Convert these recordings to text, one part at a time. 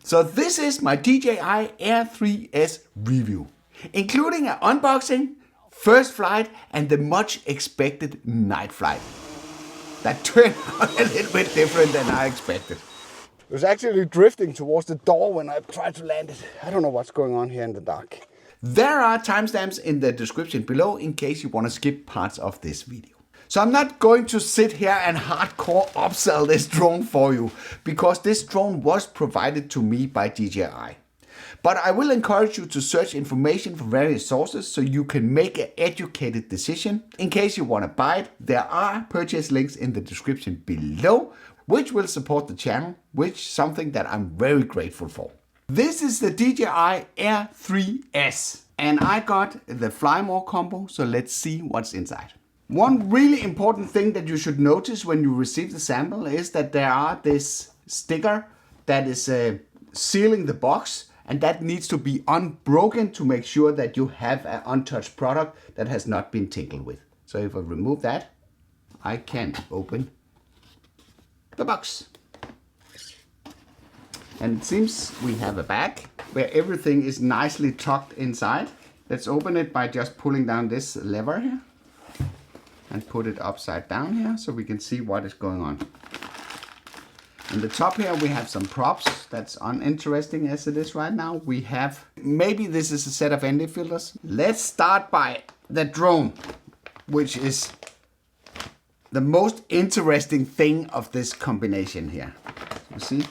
So this is my DJI Air 3S review, including an unboxing, first flight, and the much expected night flight. That turned out a little bit different than I expected. It was actually drifting towards the door when I tried to land it. I don't know what's going on here in the dark. There are timestamps in the description below in case you want to skip parts of this video. So I'm not going to sit here and hardcore upsell this drone for you, because this drone was provided to me by DJI. But I will encourage you to search information from various sources so you can make an educated decision. In case you want to buy it, there are purchase links in the description below, which will support the channel, which is something that I'm very grateful for. This is the DJI Air 3S, and I got the Fly More combo, so let's see what's inside. One really important thing that you should notice when you receive the sample is that there are this sticker that is sealing the box, and that needs to be unbroken to make sure that you have an untouched product that has not been tinkered with. So if I remove that, I can open the box. And it seems we have a bag where everything is nicely tucked inside. Let's open it by just pulling down this lever here and put it upside down here so we can see what is going on. In the top here we have some props. That's uninteresting as it is right now. We have, maybe this is a set of ND filters. Let's start by the drone, which is the most interesting thing of this combination here. You see?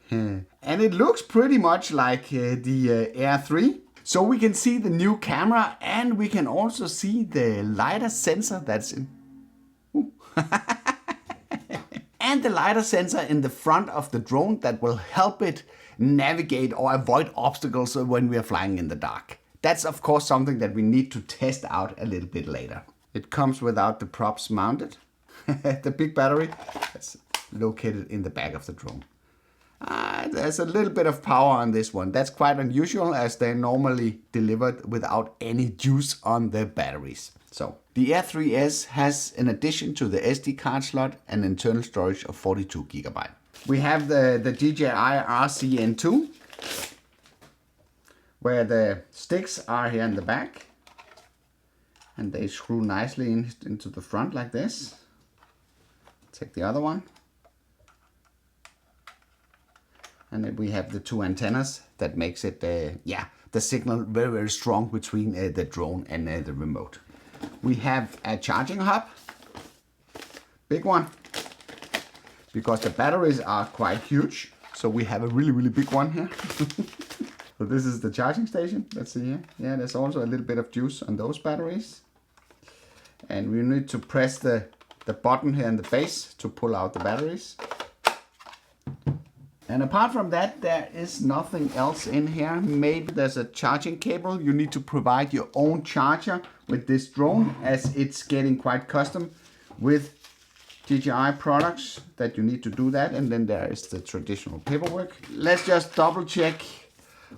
And it looks pretty much like the Air 3. So we can see the new camera, and we can also see the LiDAR sensor that's in. And the LiDAR sensor in the front of the drone that will help it navigate or avoid obstacles when we are flying in the dark. That's of course something that we need to test out a little bit later. It comes without the props mounted. The big battery is located in the back of the drone. There's a little bit of power on this one. That's quite unusual, as they're normally delivered without any juice on the batteries. So the Air 3S has, in addition to the SD card slot, an internal storage of 42 GB. We have the DJI RCN2, where the sticks are here in the back, and they screw nicely into the front like this. Take the other one. And then we have the two antennas that makes it, the signal very, very strong between the drone and the remote. We have a charging hub, big one, because the batteries are quite huge. So we have a really, really big one here. So this is the charging station. Let's see here. Yeah, there's also a little bit of juice on those batteries. And we need to press the button here in the base to pull out the batteries. And apart from that, there is nothing else in here. Maybe there's a charging cable. You need to provide your own charger with this drone, as it's getting quite custom with DJI products that you need to do that. And then there is the traditional paperwork. Let's just double check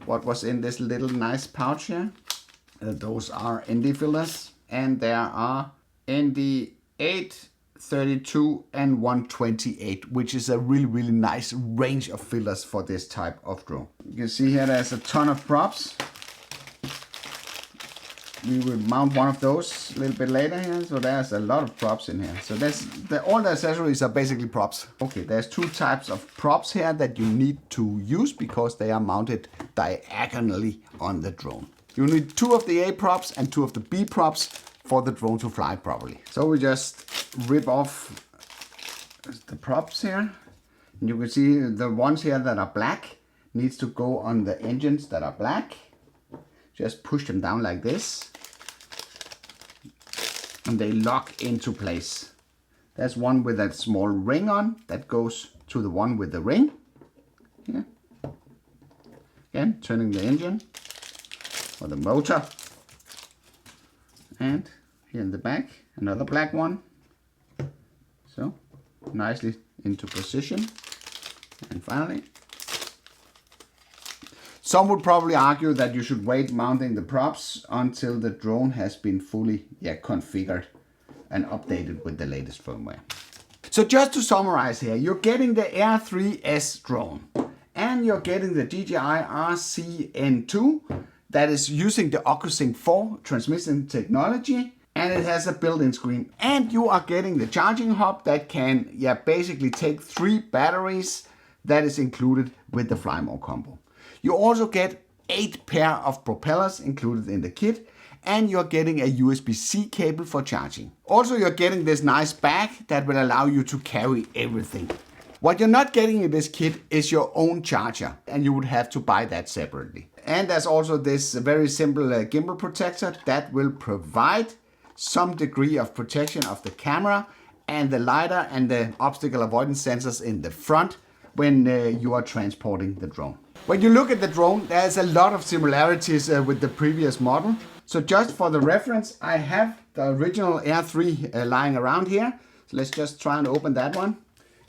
what was in this little nice pouch here. Those are ND fillers, and there are ND 8, 32 and 128, which is a really, really nice range of fillers for this type of drone. You can see here there's a ton of props. We will mount one of those a little bit later here, so there's a lot of props in here. So that's all the accessories are basically props. Okay, there's two types of props here that you need to use because they are mounted diagonally on the drone. You need two of the A props and two of the B props for the drone to fly properly. So we just rip off the props here. And you can see the ones here that are black needs to go on the engines that are black. Just push them down like this, and they lock into place. There's one with a small ring on that goes to the one with the ring. Here. Again, turning the engine or the motor. And here in the back, another black one. So nicely into position. And finally, some would probably argue that you should wait mounting the props until the drone has been fully configured and updated with the latest firmware. So just to summarize here, you're getting the Air 3S drone and you're getting the DJI RCN2 that is using the OcuSync 4 transmission technology, and it has a built-in screen. And you are getting the charging hub that can basically take 3 batteries that is included with the Fly More combo. You also get 8 pair of propellers included in the kit, and you're getting a USB-C cable for charging. Also, you're getting this nice bag that will allow you to carry everything. What you're not getting in this kit is your own charger, and you would have to buy that separately. And there's also this very simple gimbal protector that will provide some degree of protection of the camera and the LiDAR and the obstacle avoidance sensors in the front when you are transporting the drone. When you look at the drone, there's a lot of similarities with the previous model. So just for the reference, I have the original Air 3 lying around here. So let's just try and open that one,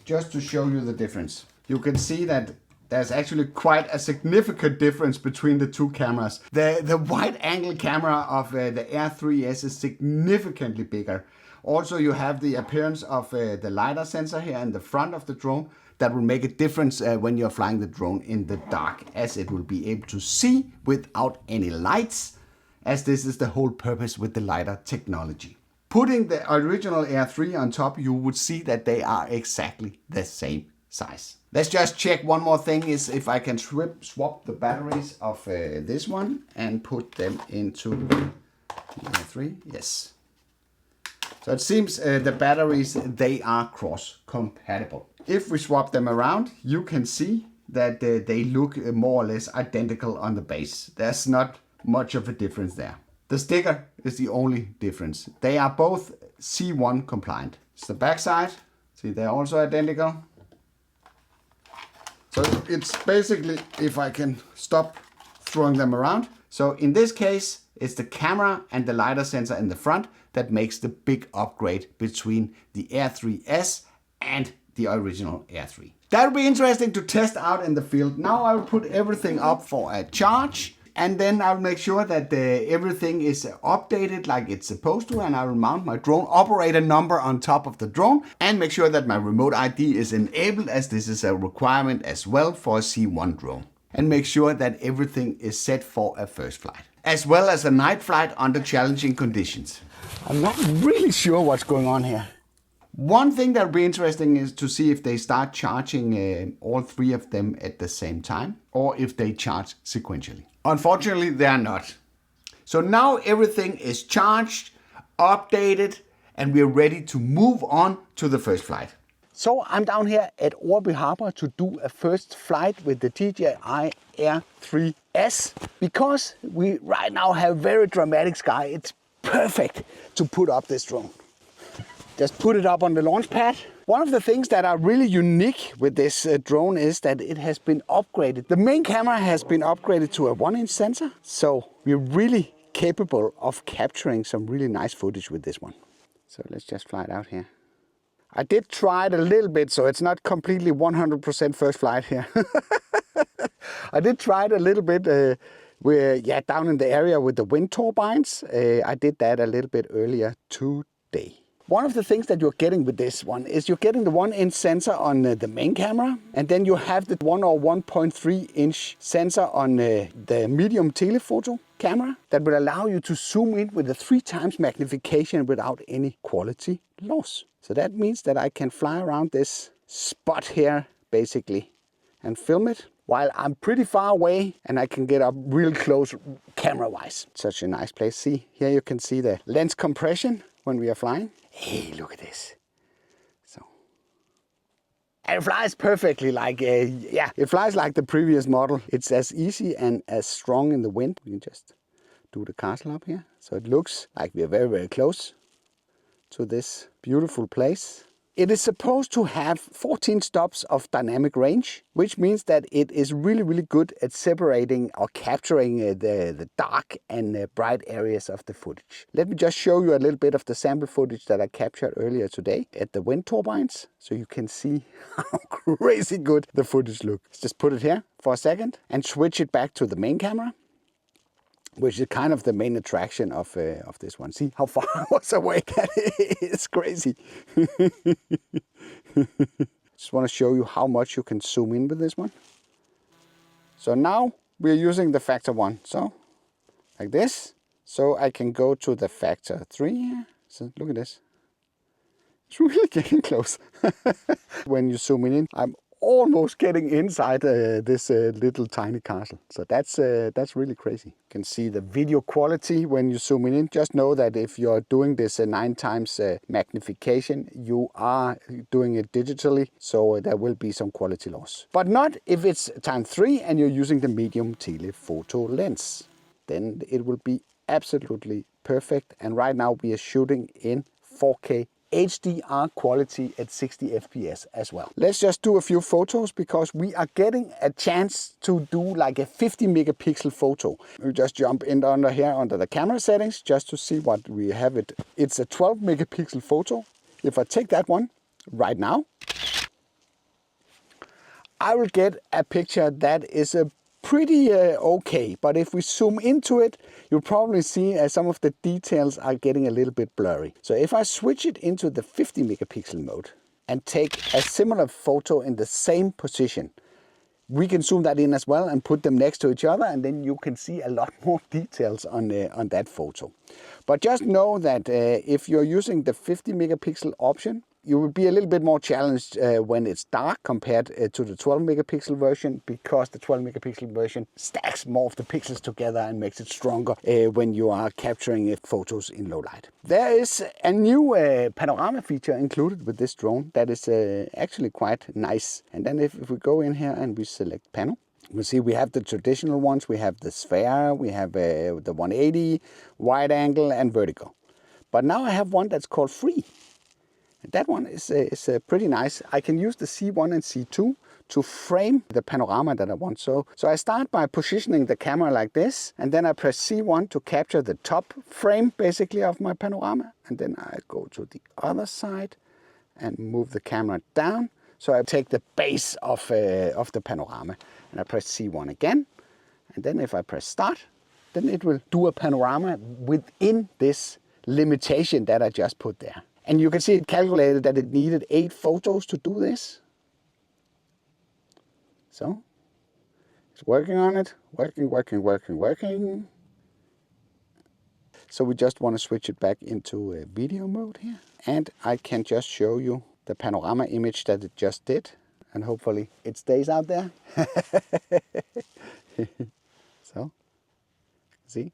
just to show you the difference. You can see that there's actually quite a significant difference between the two cameras. The wide angle camera of the Air 3S is significantly bigger. Also, you have the appearance of the LiDAR sensor here in the front of the drone that will make a difference when you're flying the drone in the dark, as it will be able to see without any lights, as this is the whole purpose with the LiDAR technology. Putting the original Air 3 on top, you would see that they are exactly the same size. Let's just check one more thing, is if I can swap the batteries of this one and put them into the Air 3. Yes. So it seems the batteries, they are cross compatible. If we swap them around, you can see that they look more or less identical on the base. There's not much of a difference there. The sticker is the only difference. They are both C1 compliant. It's the back side. See, they're also identical. So it's basically, if I can stop throwing them around. So in this case, it's the camera and the LiDAR sensor in the front that makes the big upgrade between the Air 3S and the original Air 3. That'll be interesting to test out in the field. Now I will put everything up for a charge, and then I'll make sure that everything is updated like it's supposed to, and I will mount my drone operator number on top of the drone and make sure that my remote ID is enabled, as this is a requirement as well for a C1 drone. And make sure that everything is set for a first flight, as well as a night flight under challenging conditions. I'm not really sure what's going on here. One thing that will be interesting is to see if they start charging all 3 of them at the same time, or if they charge sequentially. Unfortunately, they are not. So now everything is charged, updated, and we're ready to move on to the first flight. So I'm down here at Årby Harbor to do a first flight with the DJI Air 3S, because we right now have very dramatic sky. It's perfect to put up this drone. Just put it up on the launch pad. One of the things that are really unique with this drone is that it has been upgraded. The main camera has been upgraded to a 1-inch sensor, so we're really capable of capturing some really nice footage with this one. So let's just fly it out here. I did try it a little bit, so it's not completely 100% first flight here. I did try it a little bit down in the area with the wind turbines. I did that a little bit earlier today. One of the things that you're getting with this one is you're getting the 1-inch sensor on the main camera, and then you have the 1 or 1.3-inch sensor on the medium telephoto camera that will allow you to zoom in with a 3 times magnification without any quality loss. So that means that I can fly around this spot here basically and film it while I'm pretty far away, and I can get up real close camera-wise. Such a nice place. See, here you can see the lens compression when we are flying. Hey, look at this. And it flies perfectly like, it flies like the previous model. It's as easy and as strong in the wind. We can just do the castle up here. So it looks like we are very, very close to this beautiful place. It is supposed to have 14 stops of dynamic range, which means that it is really, really good at separating or capturing the dark and bright areas of the footage. Let me just show you a little bit of the sample footage that I captured earlier today at the wind turbines, so you can see how crazy good the footage looks. Let's just put it here for a second and switch it back to the main camera, which is kind of the main attraction of this one. See how far I was away? That is crazy. Just want to show you how much you can zoom in with this one. So now we're using the factor 1. So like this. So I can go to the factor 3 here. So look at this. It's really getting close. When you zoom in, I'm almost getting inside this little tiny castle. So that's really crazy. You can see the video quality when you zoom in. Just know that if you're doing this 9 times magnification, you are doing it digitally. So there will be some quality loss. But not if it's times 3 and you're using the medium telephoto lens. Then it will be absolutely perfect. And right now we are shooting in 4K HDR quality at 60 FPS as well. Let's just do a few photos because we are getting a chance to do like a 50 megapixel photo. We just jump in under here under the camera settings just to see what we have it. It's a 12 megapixel photo. If I take that one right now, I will get a picture that is a pretty okay, but if we zoom into it, you'll probably see some of the details are getting a little bit blurry. So if I switch it into the 50 megapixel mode and take a similar photo in the same position, we can zoom that in as well and put them next to each other, and then you can see a lot more details on that photo. But just know that if you're using the 50 megapixel option, you will be a little bit more challenged when it's dark compared to the 12 megapixel version, because the 12 megapixel version stacks more of the pixels together and makes it stronger when you are capturing photos in low light. There is a new panorama feature included with this drone that is actually quite nice. And then if we go in here and we select panel, we'll see we have the traditional ones. We have the sphere, we have the 180, wide angle and vertical. But now I have one that's called free. That one is pretty nice. I can use the C1 and C2 to frame the panorama that I want. So I start by positioning the camera like this, and then I press C1 to capture the top frame basically of my panorama. And then I go to the other side and move the camera down. So I take the base of the panorama and I press C1 again. And then if I press start, then it will do a panorama within this limitation that I just put there. And you can see it calculated that it needed 8 photos to do this. So it's working on it, working. So we just want to switch it back into video mode here. And I can just show you the panorama image that it just did. And hopefully it stays out there. So, see?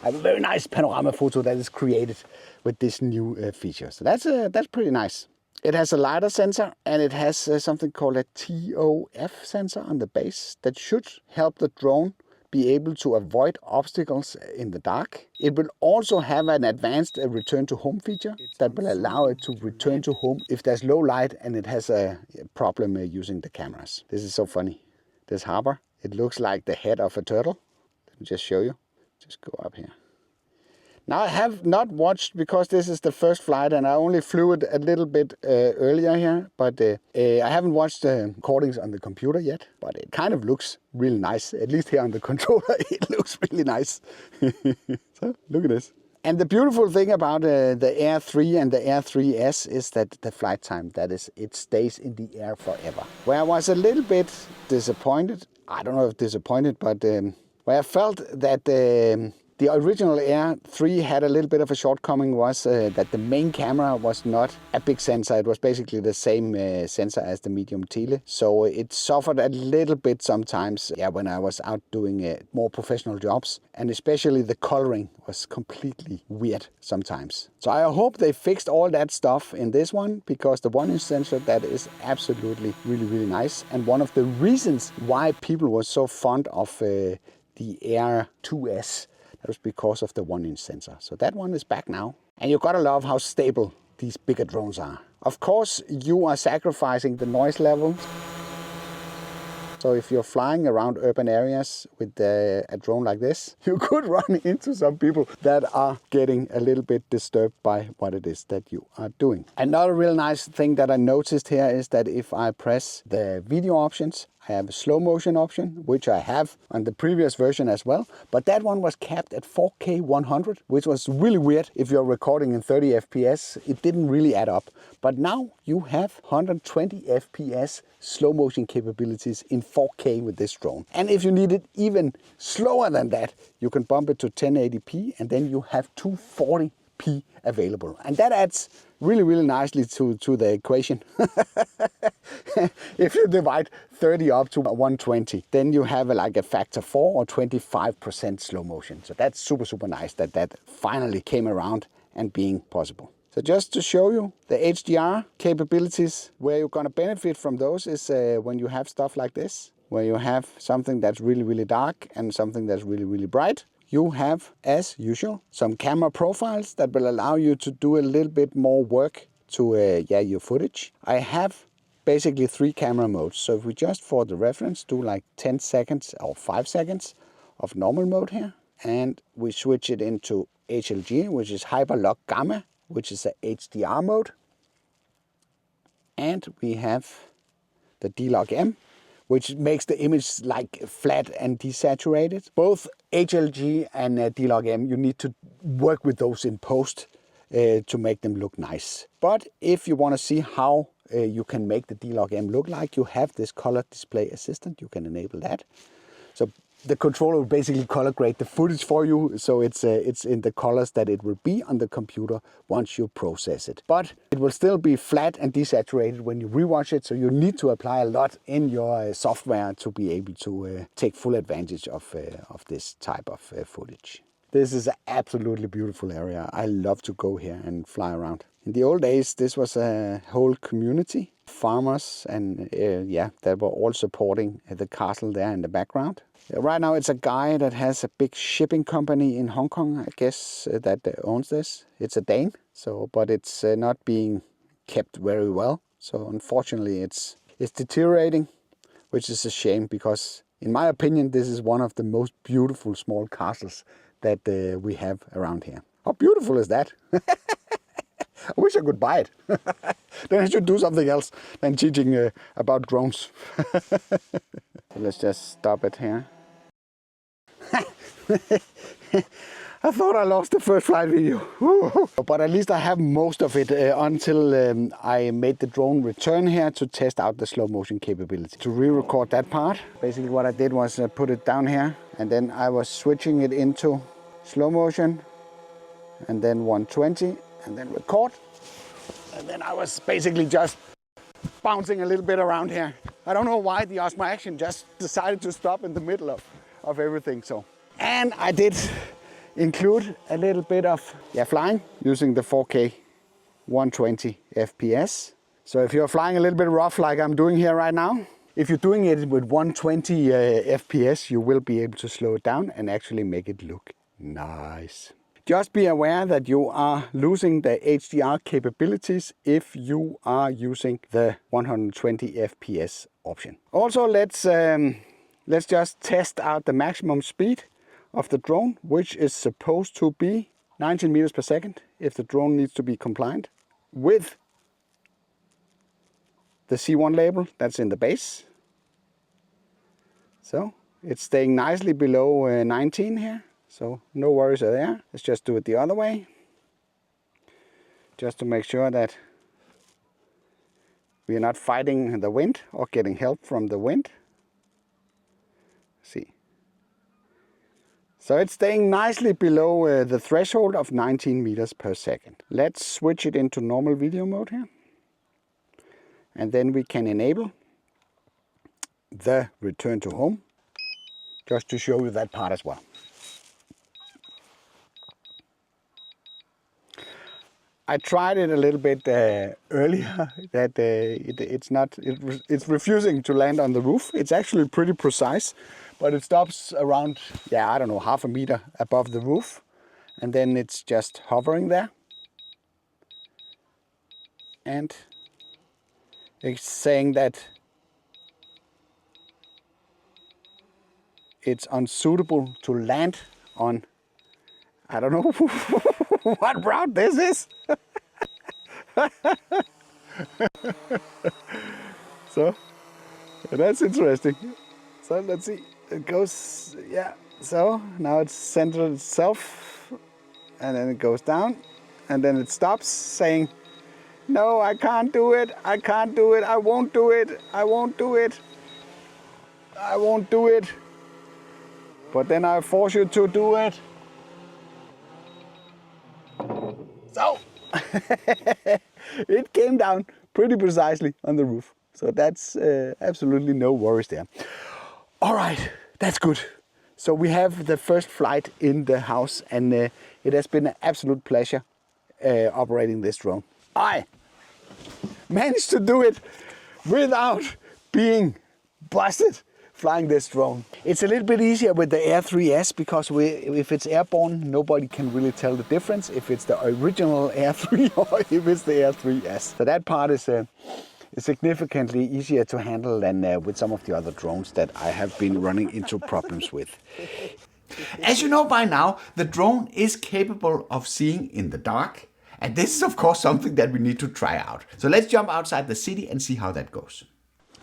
I have a very nice panorama photo that is created with this new feature. So that's pretty nice. It has a LiDAR sensor and it has something called a TOF sensor on the base that should help the drone be able to avoid obstacles in the dark. It will also have an advanced return to home feature that will allow it to return to home if there's low light and it has a problem using the cameras. This is so funny. This harbor, it looks like the head of a turtle. Let me just show you. Just go up here. Now I have not watched, because this is the first flight and I only flew it a little bit earlier here, but I haven't watched the recordings on the computer yet, but it kind of looks really nice. At least here on the controller, it looks really nice. So look at this. And the beautiful thing about the Air 3 and the Air 3S is that the flight time, that is, it stays in the air forever. Where I was a little bit disappointed, I don't know if disappointed, but where I felt that the original Air 3 had a little bit of a shortcoming was that the main camera was not a big sensor. It was basically the same sensor as the medium tele. So it suffered a little bit sometimes when I was out doing more professional jobs. And especially the coloring was completely weird sometimes. So I hope they fixed all that stuff in this one, because the 1-inch sensor, that is absolutely really nice. And one of the reasons why people were so fond of the Air 2S, that was because of the 1-inch sensor. So that one is back now. And you gotta love how stable these bigger drones are. Of course, you are sacrificing the noise level. So if you're flying around urban areas with a drone like this, you could run into some people that are getting a little bit disturbed by what it is that you are doing. Another real nice thing that I noticed here is that if I press the video options, have a slow motion option, which I have on the previous version as well. But that one was capped at 4K 100, which was really weird. If you're recording in 30 FPS, it didn't really add up. But now you have 120 FPS slow motion capabilities in 4K with this drone. And if you need it even slower than that, you can bump it to 1080p, and then you have 240p available. And that adds really nicely to the equation. If you divide 30 up to 120, then you have like a factor 4 or 25% slow motion. So that's super nice that that finally came around and being possible. So just to show you the HDR capabilities, where you're going to benefit from those is when you have stuff like this, where you have something that's really dark and something that's really bright. You have, as usual, some camera profiles that will allow you to do a little bit more work to your footage. I have basically 3 camera modes. So if we just, for the reference, do like 10 seconds or 5 seconds of normal mode here, and we switch it into HLG, which is Hyperlock Gamma, which is a HDR mode. And we have the D-LogM, which makes the image like flat and desaturated. Both HLG and D-LogM, you need to work with those in post to make them look nice. But if you want to see how you can make the D-LogM look like, you have this color display assistant. You can enable that. So the controller will basically color grade the footage for you, so it's in the colors that it will be on the computer once you process it. But it will still be flat and desaturated when you rewatch it, so you need to apply a lot in your software to be able to take full advantage of this type of footage. This is an absolutely beautiful area. I love to go here and fly around. In the old days, this was a whole community, farmers, and that were all supporting the castle there in the background. Right now it's a guy that has a big shipping company in Hong Kong, I guess, that owns this. It's a Dane, but it's not being kept very well. So unfortunately it's deteriorating, which is a shame, because in my opinion this is one of the most beautiful small castles that we have around here. How beautiful is that? I wish I could buy it. Then I should do something else than teaching about drones. So let's just stop it here. I thought I lost the first flight video. But at least I have most of it until I made the drone return here to test out the slow motion capability. To re-record that part, basically what I did was put it down here, and then I was switching it into slow motion, and then 120, and then record. And then I was basically just bouncing a little bit around here. I don't know why the Osmo Action just decided to stop in the middle of everything. So, and I did include a little bit of flying using the 4K 120 FPS. So if you're flying a little bit rough like I'm doing here right now, if you're doing it with 120 FPS, you will be able to slow it down and actually make it look nice. Just be aware that you are losing the HDR capabilities if you are using the 120 FPS option. Also, let's just test out the maximum speed of the drone, which is supposed to be 19 meters per second if the drone needs to be compliant with the C1 label that's in the base. So it's staying nicely below 19 here. So no worries there. Let's just do it the other way, just to make sure that we are not fighting the wind or getting help from the wind. See. So it's staying nicely below the threshold of 19 meters per second. Let's switch it into normal video mode here. And then we can enable the return to home, just to show you that part as well. I tried it a little bit earlier, that it's refusing to land on the roof. It's actually pretty precise, but it stops around, I don't know, half a meter above the roof. And then it's just hovering there. And it's saying that it's unsuitable to land on, I don't know what route this is. So That's interesting. So let's see. It goes, yeah. So now it's centered itself, and then it goes down, and then it stops saying, "No, I can't do it. I can't do it. I won't do it. I won't do it. I won't do it. But then I force you to do it." So it came down pretty precisely on the roof. So that's absolutely no worries there. All right, that's good. So we have the first flight in the house, and it has been an absolute pleasure operating this drone. I managed to do it without being busted flying this drone. It's a little bit easier with the Air 3S because if it's airborne, nobody can really tell the difference if it's the original Air 3 or if it's the Air 3S. So that part is significantly easier to handle than with some of the other drones that I have been running into problems with. As you know by now, the drone is capable of seeing in the dark. And this is of course something that we need to try out. So let's jump outside the city and see how that goes.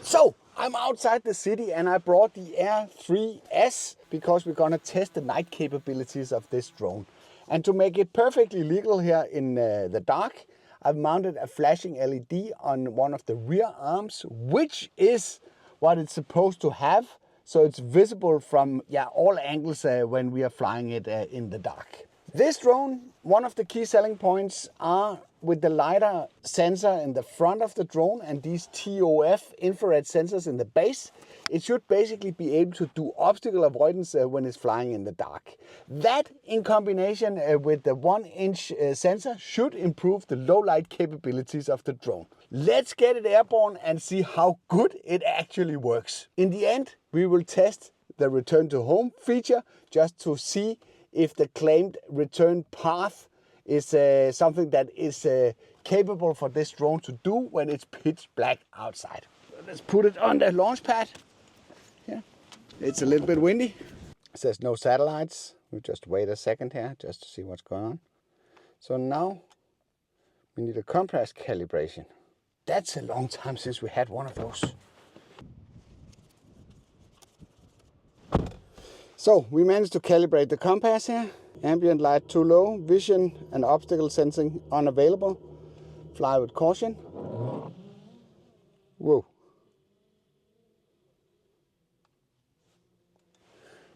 So I'm outside the city and I brought the Air 3S because we're gonna test the night capabilities of this drone. And to make it perfectly legal here in the dark, I've mounted a flashing LED on one of the rear arms, which is what it's supposed to have. So it's visible from all angles when we are flying it in the dark. This drone, one of the key selling points are with the LiDAR sensor in the front of the drone and these TOF infrared sensors in the base. It should basically be able to do obstacle avoidance when it's flying in the dark. That in combination with the 1-inch sensor should improve the low light capabilities of the drone. Let's get it airborne and see how good it actually works. In the end, we will test the return to home feature just to see if the claimed return path is something that is capable for this drone to do when it's pitch black outside. Let's put it on the launch pad. Yeah. It's a little bit windy. It says no satellites. We'll just wait a second here just to see what's going on. So now we need a compass calibration. That's a long time since we had one of those. So we managed to calibrate the compass here. Ambient light too low, vision and obstacle sensing unavailable. Fly with caution. Whoa.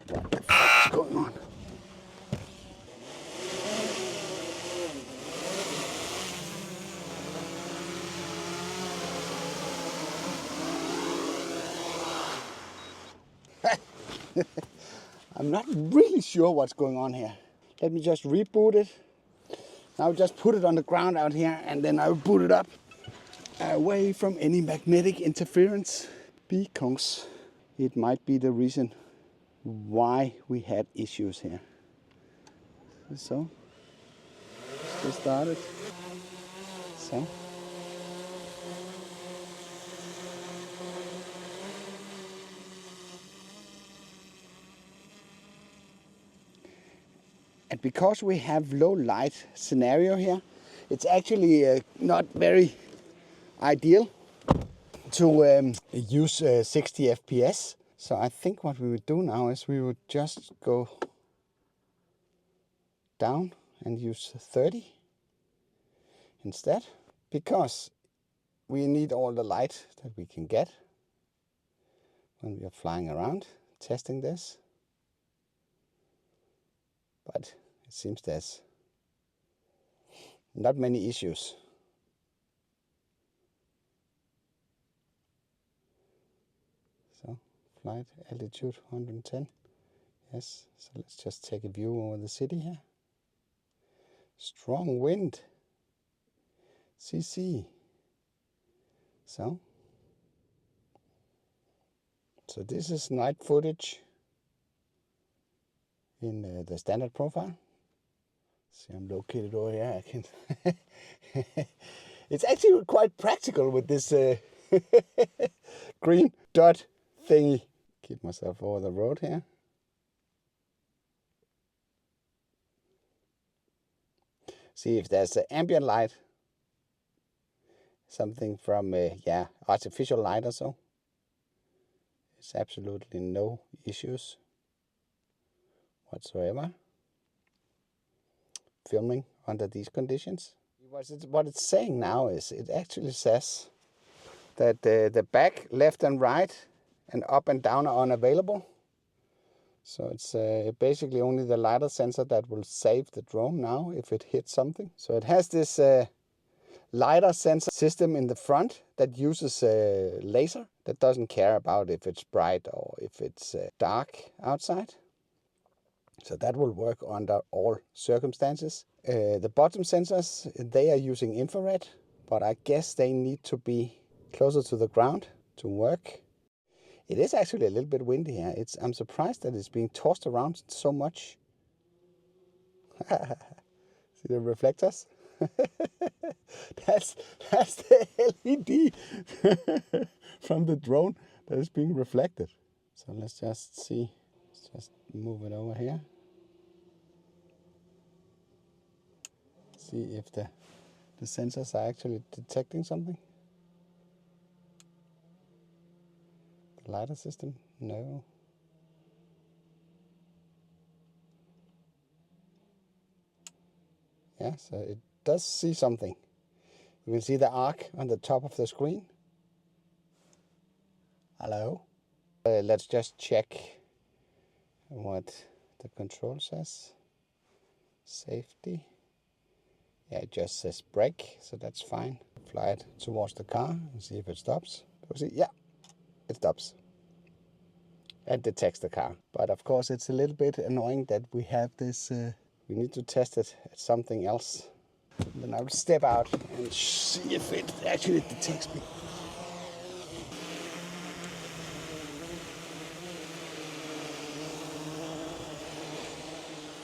What the fuck is going on? I'm not really sure what's going on here. Let me just reboot it. I'll just put it on the ground out here and then I'll boot it up away from any magnetic interference because it might be the reason why we had issues here. So, let's get started. So. And because we have low light scenario here, it's actually not very ideal to use 60 FPS. So I think what we would do now is we would just go down and use 30 instead, because we need all the light that we can get when we are flying around testing this. But it seems there's not many issues. So, flight altitude 110. Yes, so let's just take a view over the city here. Strong wind. CC. So this is night footage in the standard profile. See, I'm located over here. I can. It's actually quite practical with this green dot thingy. Keep myself over the road here. See if there's ambient light, something from artificial light or so. It's absolutely no issues whatsoever filming under these conditions. What it's saying now is it actually says that the back, left and right and up and down are unavailable. So it's basically only the LiDAR sensor that will save the drone now if it hits something. So it has this LiDAR sensor system in the front that uses laser, that doesn't care about if it's bright or if it's dark outside. So that will work under all circumstances. The bottom sensors, they are using infrared, but I guess they need to be closer to the ground to work. It is actually a little bit windy here. I'm surprised that it's being tossed around so much. See the reflectors? that's the LED from the drone that is being reflected. So let's just see. Let's just move it over here. See if the sensors are actually detecting something. The LiDAR system? No. Yeah, so it does see something. You can see the arc on the top of the screen. Hello. Let's just check what the control says. Safety. Yeah, it just says brake, so that's fine. Fly it towards the car and see if it stops. See, yeah, it stops. It detects the car. But of course, it's a little bit annoying that we have this. We need to test it at something else. Then I'll step out and see if it actually detects me.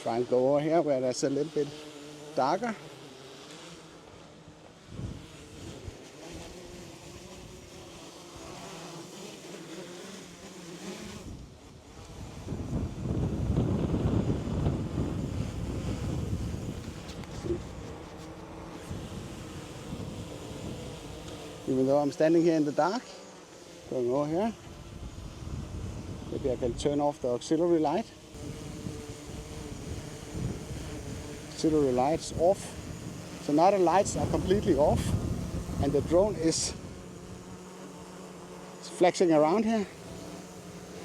Try and go over here where there's a little bit darker. Even though I'm standing here in the dark, going over here, maybe I can turn off the auxiliary light. Auxiliary lights off. So now the lights are completely off and the drone is flexing around here.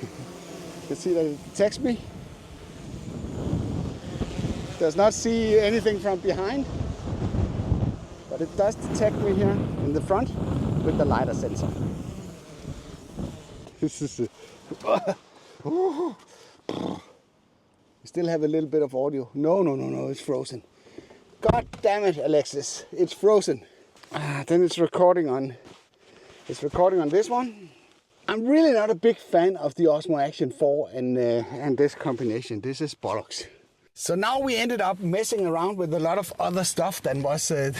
You can see that it detects me. Does not see anything from behind, but it does detect me here in the front with the LiDAR sensor. This is we still have a little bit of audio. No, it's frozen. God damn it, Alexis, it's frozen. Then it's recording on this one. I'm really not a big fan of the Osmo Action 4 and this combination. This is bollocks. So now we ended up messing around with a lot of other stuff than was the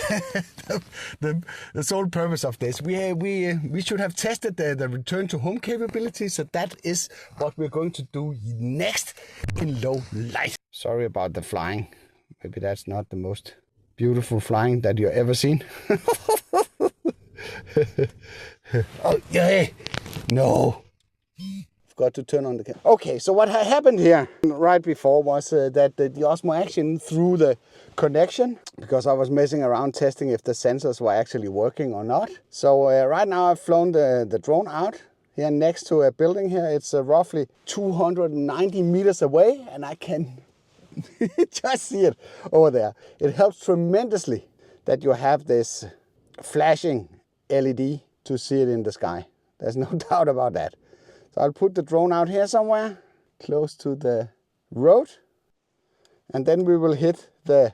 sole purpose of this. We should have tested the return to home capability, so that is what we're going to do next in low light. Sorry about the flying. Maybe that's not the most beautiful flying that you've ever seen. Oh, yeah, no. Got to turn on the camera. Okay, so what happened here right before was that the Osmo Action threw the connection because I was messing around testing if the sensors were actually working or not. So right now I've flown the drone out here next to a building here. It's roughly 290 meters away and I can just see it over there. It helps tremendously that you have this flashing LED to see it in the sky. There's no doubt about that. So I'll put the drone out here somewhere, close to the road, and then we will hit the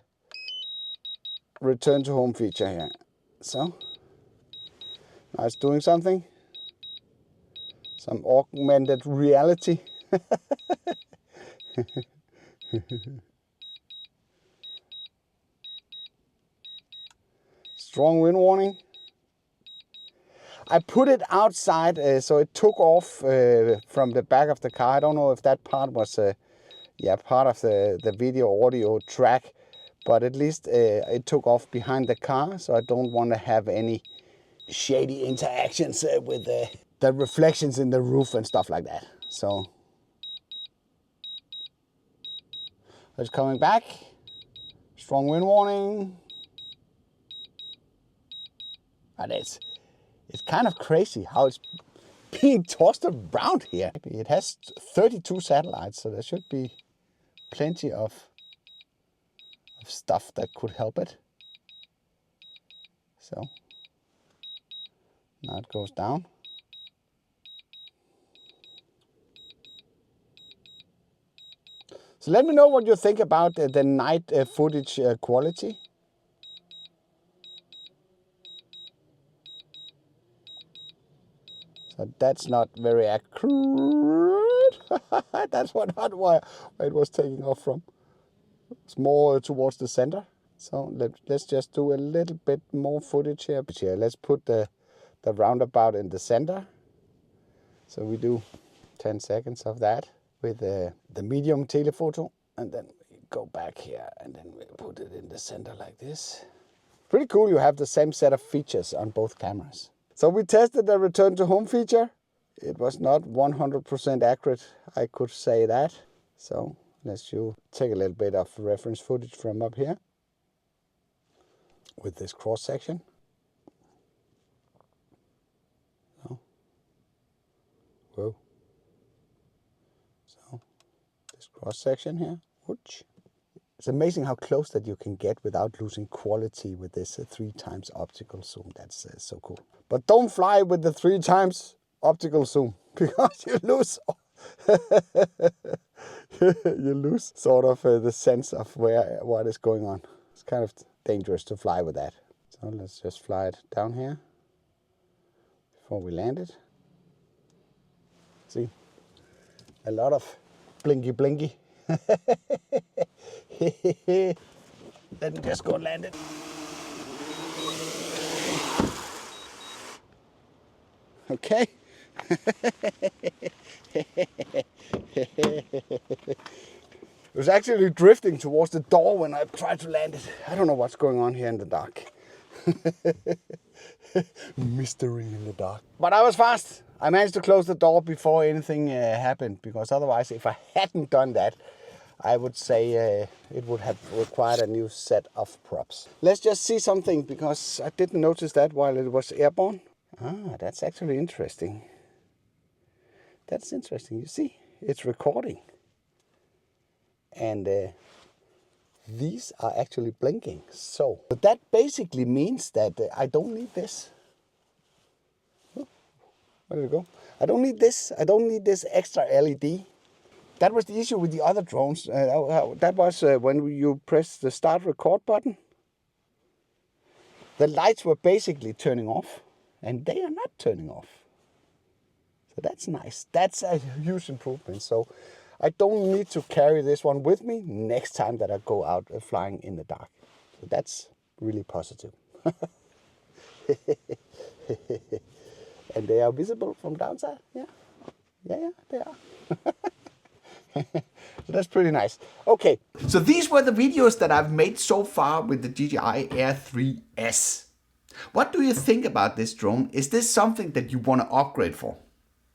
return to home feature here. So, now it's doing something. Some augmented reality. Strong wind warning. I put it outside, so it took off from the back of the car. I don't know if that part was part of the video audio track, but at least it took off behind the car, so I don't want to have any shady interactions with the reflections in the roof and stuff like that. So it's coming back. Strong wind warning. And it's kind of crazy how it's being tossed around here. It has 32 satellites, so there should be plenty of stuff that could help it. So now it goes down. So let me know what you think about the night footage quality. So that's not very accurate. That's not where it was taking off from. It's more towards the center. So let's just do a little bit more footage here. Let's put the roundabout in the center. So we do 10 seconds of that with the medium telephoto, and then we go back here and then we put it in the center like this. Pretty cool, you have the same set of features on both cameras. So we tested the return to home feature. It was not 100% accurate, I could say that. So let's take a little bit of reference footage from up here with this cross section. So, whoa. So this cross section here, whoosh. It's amazing how close that you can get without losing quality with this 3x optical zoom. That's so cool. But don't fly with the 3x optical zoom, because you lose you lose sort of the sense of what is going on. It's kind of dangerous to fly with that. So let's just fly it down here before we land it. See, a lot of blinky blinky. Let me just go and land it. Okay. It was actually drifting towards the door when I tried to land it. I don't know what's going on here in the dark. Mystery in the dark. But I was fast. I managed to close the door before anything happened, because otherwise, if I hadn't done that, I would say it would have required a new set of props. Let's just see something, because I didn't notice that while it was airborne. Ah, that's actually interesting. That's interesting. You see, it's recording. And these are actually blinking. So that basically means that I don't need this. Oh, where did it go? I don't need this. I don't need this extra LED. That was the issue with the other drones. That was when you press the start record button. The lights were basically turning off, and they are not turning off. So that's nice. That's a huge improvement. So I don't need to carry this one with me next time that I go out flying in the dark. So that's really positive. And they are visible from downside. Yeah, they are. So that's pretty nice. Okay. So these were the videos that I've made so far with the DJI Air 3S. What do you think about this drone? Is this something that you want to upgrade for?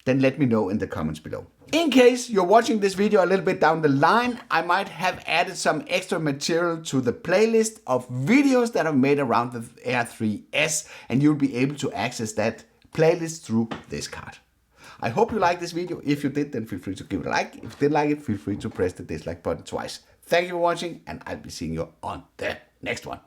Then let me know in the comments below. In case you're watching this video a little bit down the line, I might have added some extra material to the playlist of videos that I've made around the Air 3S, and you'll be able to access that playlist through this card. I hope you liked this video. If you did, then feel free to give it a like. If you didn't like it, feel free to press the dislike button twice. Thank you for watching, and I'll be seeing you on the next one.